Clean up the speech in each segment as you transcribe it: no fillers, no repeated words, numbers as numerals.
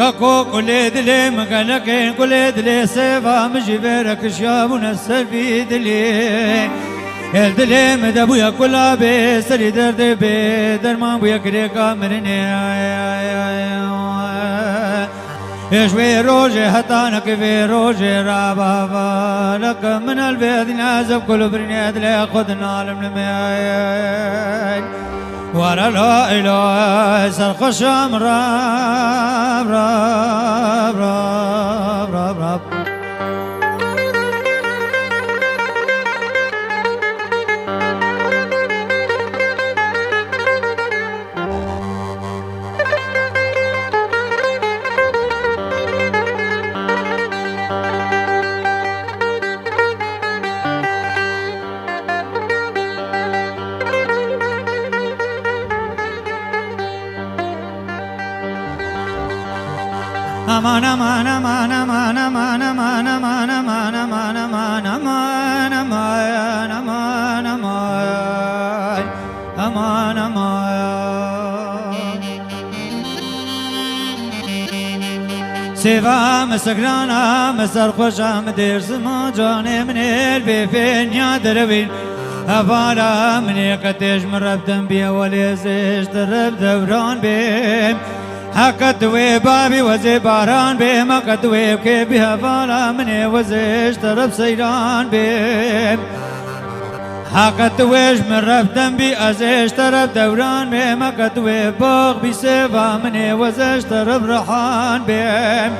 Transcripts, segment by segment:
كاكو كل دلي مقالكين كل دلي سيفا مجبرك شابونا السلفي دلي الدلي مدبويا كلها بسري درد بدرمان بويا كريكا مرني يشوي روجي هتانك في روجي رابا لك من البيت نازب كل برنيد لياخذنا الملميين ورا لا إله سرق الشام راب راب راب راب راب aman aman aman aman aman aman aman aman aman aman aman aman aman aman aman سيفا مسكرانا مسر خوشا مدير سما جاني من البيفين يا دروين أفالا مني قتيش مربتن بيا وليزيش ترب دوران بيم هكدوي بابي وزي باران بهم هكدوي كيبي هفالا مني وزيش ترب سيران بهم هكدويش من رفتن بي ازيش ترب دوران بهم هكدوي باغ بي سيفا مني وزيش ترب رحان بهم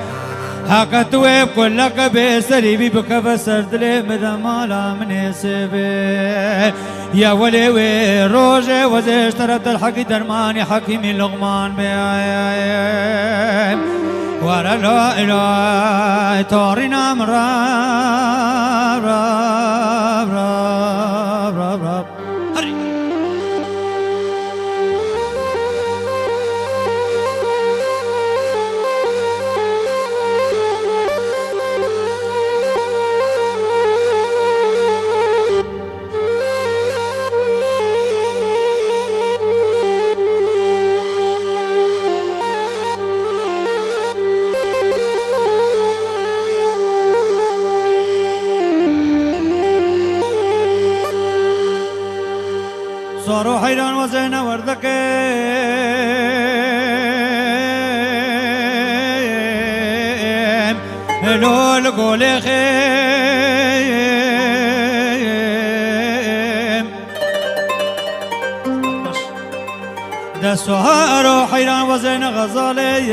هكدوي بكلك بسري بي بكف سردلي مدمالا مني سيفي يا ولي وي روجي وزيش تربت الحق درماني حكيمي لغمان بيم ورا لا إله تورينا من راب راب راب راب راب صاروا حيران وزينا وردك لول قولي خيم ده صاروا حيران وزينا غزالي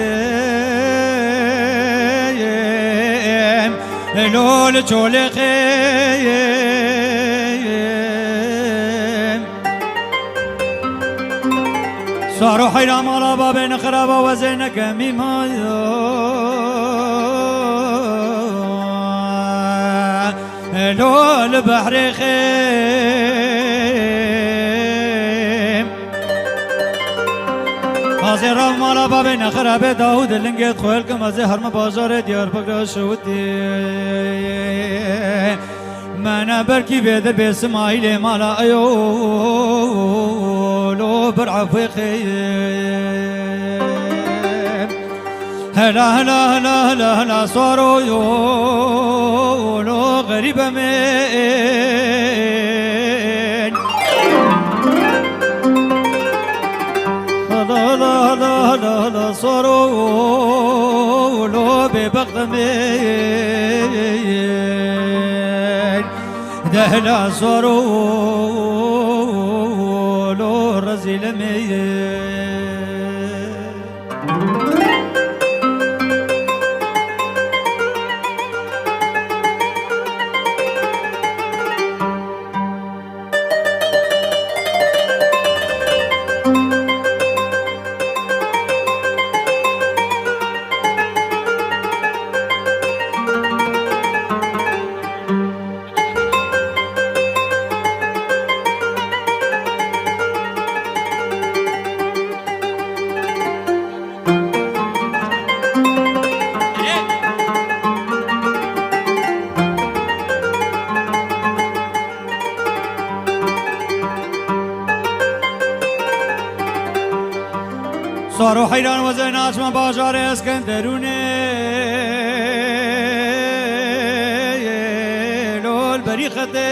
لول قولي خيم صاروا حيران على بابين خرابة وزينك ميمايا لول بحر خيم قاضي رام على بابين خرابة داود اللنقيت خويلكم ازهر مبازار ديار بقرا شودي مانا بركي بيدر بسمايلي مالا ايولو برعفي خيم هلا هلا هلا هلا هلا صاروا يولو غريبة من هلا هلا هلا هلا هلا صاروا يولو ببغدمين دهلا صاروا لو رزيل ميه سوار و حیران و زیناچ من باجار اسکندرونه لول بریخته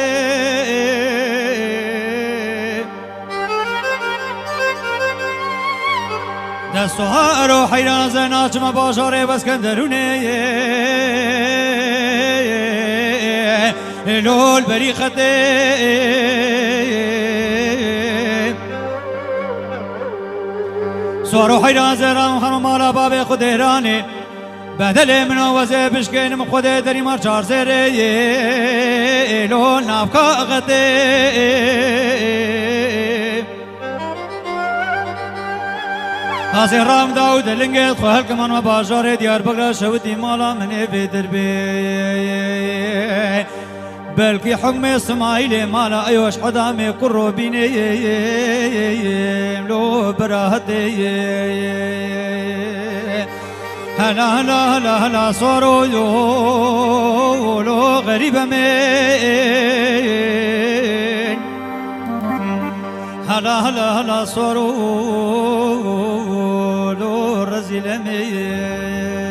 دستوها رو حیران زیناچ من باجار اسکندرونه لول بریخته سوارو حیران زیران خانم مالا باب خود ایرانه بدل منوزه بشکنم خود دری مار چار زیره لول نافکا اغته حاضر رام داود لنگت خواه کمان و باجار دیار بگلا شوتی مالا منی بیدر بی بلکی حکم اسماعیل مالا ایوش حدام کرو بینی لو براهتی هلا هلا هلا هلا صارو لو غریب من هلا هلا هلا صارو لو رزيل من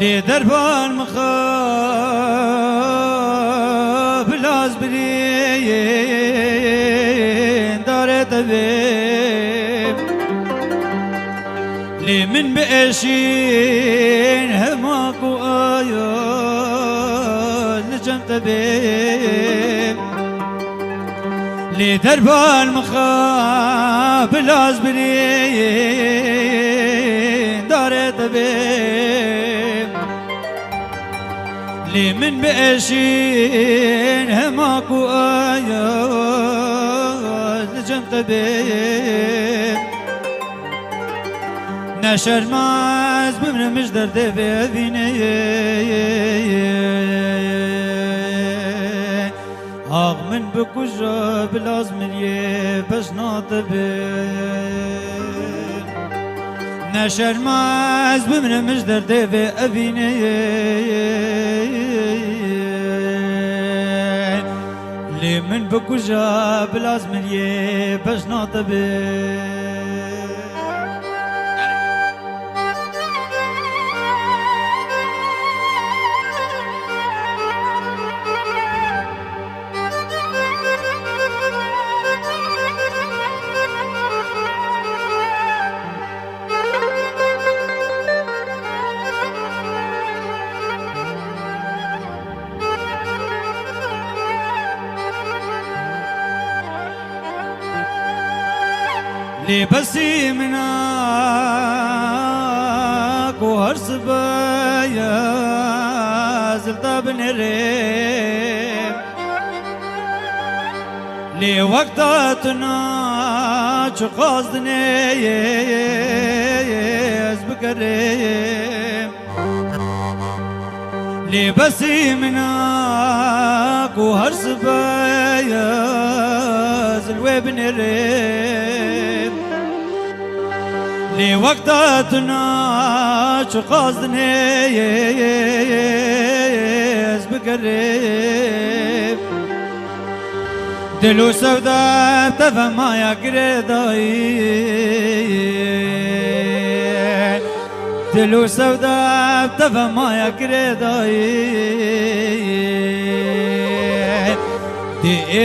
لي دربان مخاب لاز برين دارت بيب لي من بأشين هماكو آيات نجمت بيب لي دربان مخاب لاز برين دارت بيب لي من بأشين هماكو آيات نجمت بيب نشر ماز بمن مجدر دبي بيني آغ من بكجا بلازمليه بس ناطبي نشر ماز بمن مجدر دبي أبيني لي من بكجا بلازمليه بس ناطبي لي بسي مناك وهرس بيا زلطة بنريم لي وقتاتنا قصدني بكريم لي بسي مناك وهرس بيا زلوة بنريم لي وقتاتنا قصدني بقريب دلو سودا تفهم يا قريداي دلو سودا تفهم يا قريداي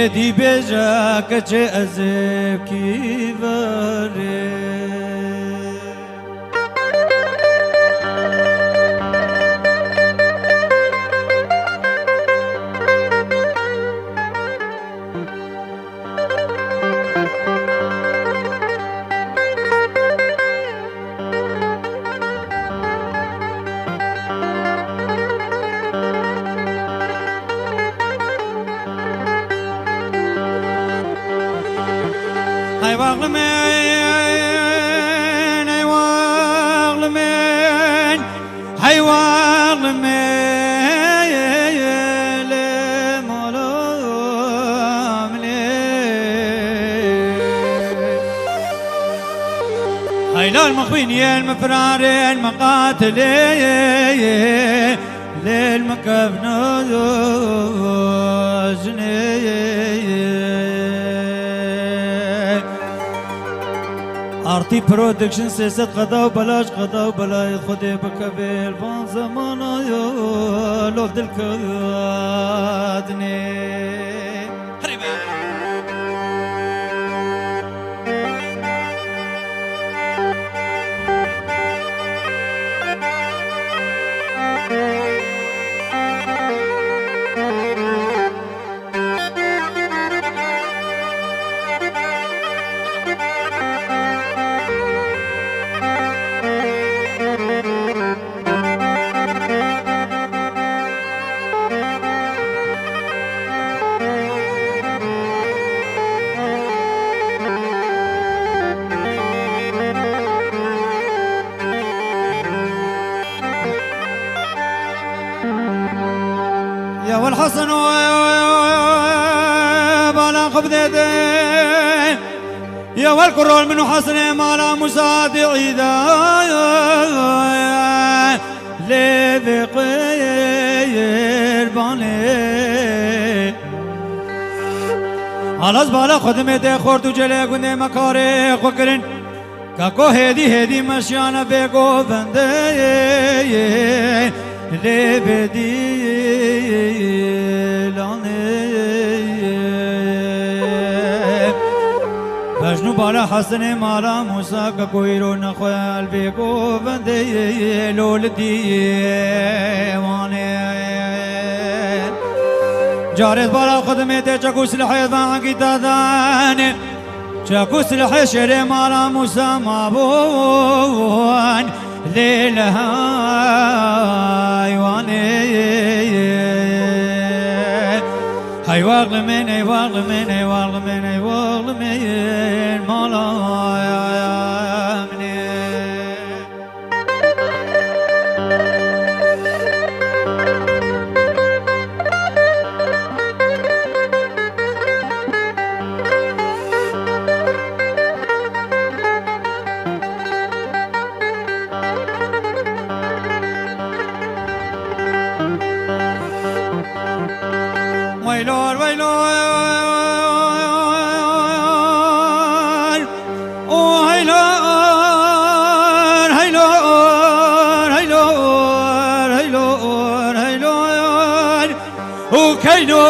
دي بيجا كتشي أزيب كيفاري هاي واغلمين هاي واغلمين هاي واغلمين هاي لا المخوين يا المفرارين مقاتلين للمكبنا زني ارتي برودكشن سياسات قضاء وبلاش قضاء وبلا خدي بكبير فان زمانا يا لوف الكادني يا والحسن بالا خبدتين يا والكرول منو حسن مالا مساعد عيدا لي بقير باني علاز بالا خدمت خورتو جلي قندي مكاري خوكرين كاكو هدي مشيانا بيقو بندي لي بدي مجنو بالا حسن مالا موسى كويرو نخوال بيكو بندي لولدي واني جارت بالا خدمتي چاكو سلحي ضاعكي دادان چاكو سلحي شري مالا موسى مابون ليلهاي واني هاي واغلمين هاي واغلمين هاي واغلمين هاي واغلمين مالا منين ويلور ويلور وهيلور هيلور هيلور هيلور هيلور وكينو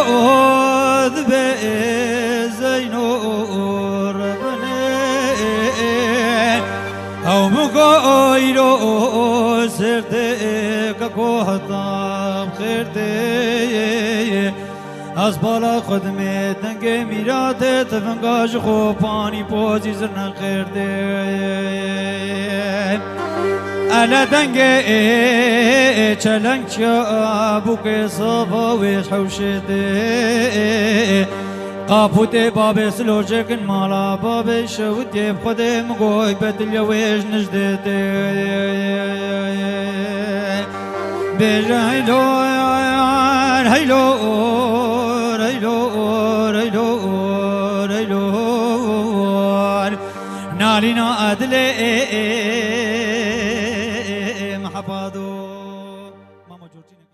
ذبي زينور بني او مقايلو سرتي كاكو حطام خيرتي از بالا خدمه دنگ میراته تفنگاش خوبانی پوزی زرنا خیرده الا دنگ چلنگ چا بوک صفا ویش حوشده قابوت باب سلوجکن مالا باب شودی بخود مگوی بدل ویش نجده بیجا هیلور هیلور هيلور هيلور هيلور نالينا أدلي محبادو ماما جورجيني